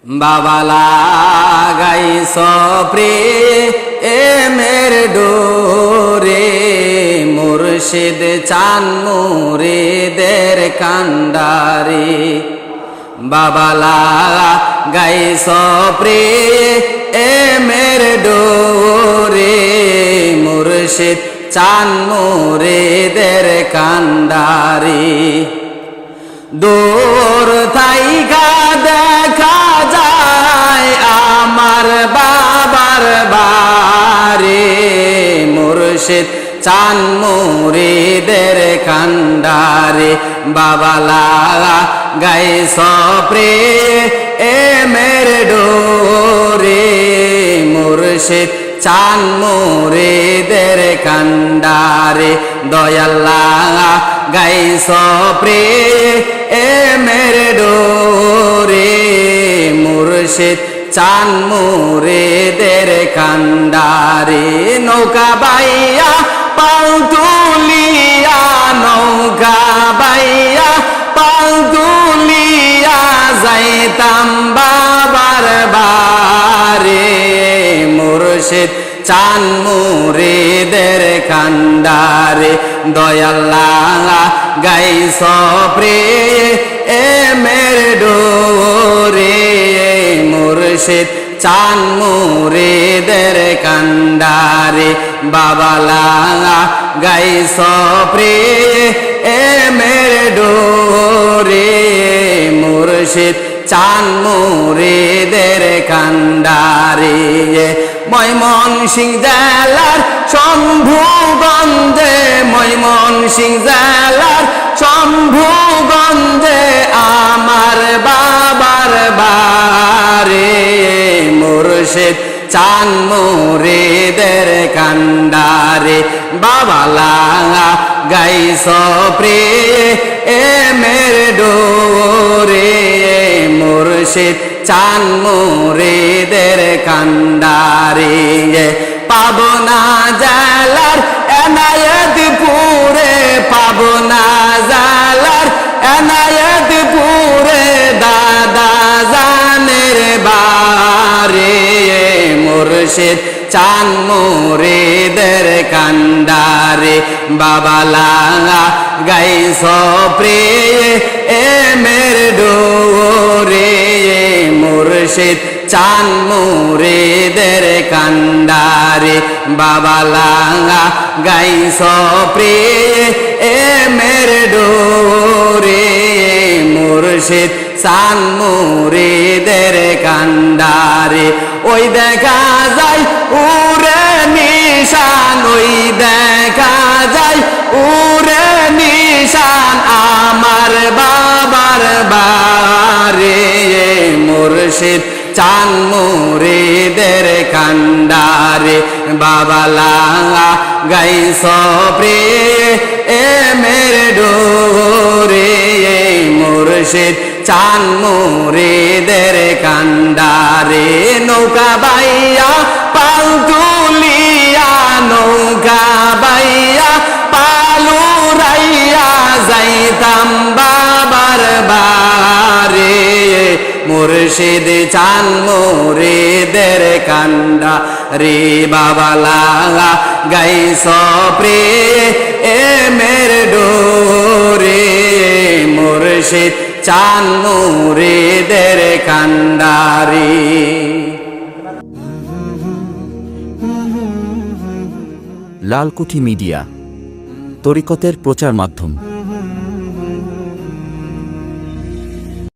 বাবা লাগাইছ প্রেমের ডোরে মুর্শিদ চান মুরিদের কান্ডারে। বাবা লাগাইছ প্রেমের ডোরে মুর্শিদ চান মুরিদের কান্ডারে। দূর থাইকা দেখা যায় আমার বাবার বাড়ি, মুর্শিদ চান মুরিদের কান্ডারে। বাবা লাগাইছ প্রেমের ডোরে মুর্শিদ চান মুরিদের কান্ডারে। দয়াল লাগাইছ প্রেমের ডোরে মুর্শিদ চান মুরিদের কান্ডারে। নৌকা বাইয়া পাও তুলিয়া, নৌকা বাইয়া পাও তুলিয়া যাইতাম বাবার বাড়ি, মুর্শিদ চান মুরিদের কান্ডারে। দয়াল লাগাইছ প্রেমের ডোরে মুর্শিদ চান মুরিদের কান্ডারে। বাবা লাগাইছ প্রেমের ডোরে মুর্শিদ চান মুরিদের কান্ডারে। ময়মনসিংহ জেলার শম্ভুগঞ্জে, ময়মনসিংহ জেলার শম্ভুগঞ্জে আমার বাবার বাড়ি, মুর্শিদ চান মুরিদের কান্ডারে। বাবা লাগাইছ প্রেমের ডোরে মুর্শিদ চান মুরিদের কান্ডারে। পাবনা জেলার এনায়েতপুরে, পাবনা জেলার এনায়েতপুরে দাদা জানের বাড়ি, মুর্শিদ চান মুরিদের কান্ডারে। বাবা লাগাইছ প্রেমের ডোরে মুর্শিদ চান মুরিদের কান্ডারে। বাবা লাগাইছ প্রেমের ডোরে মুর্শিদ চান মুরিদের কান্ডারে। ওই দেখা যায় উরে নিশান, ওই দেখা যায় উরে নিশান আমার বাবার বাড়ি, মুর্শিদ চান মুরিদের কান্ডারে। বাবা লাগাইছ প্রেমের ডোরে মুর্শিদ চান মুরিদের কান্ডারে। নৌকা বাইয়া পাল তুলিয়া, নৌকা বাইয়া পালু রাইয়া যাইতাম বাবার বাড়ি, মুর্শিদ চান মুরিদের কান্ডারে। বাবা লাগাইছ প্রেমের ডোরে মুর্শিদ চান মুরিদের কান্ডারে। লালকুঠি মিডিয়া, তরিকতের প্রচার মাধ্যম।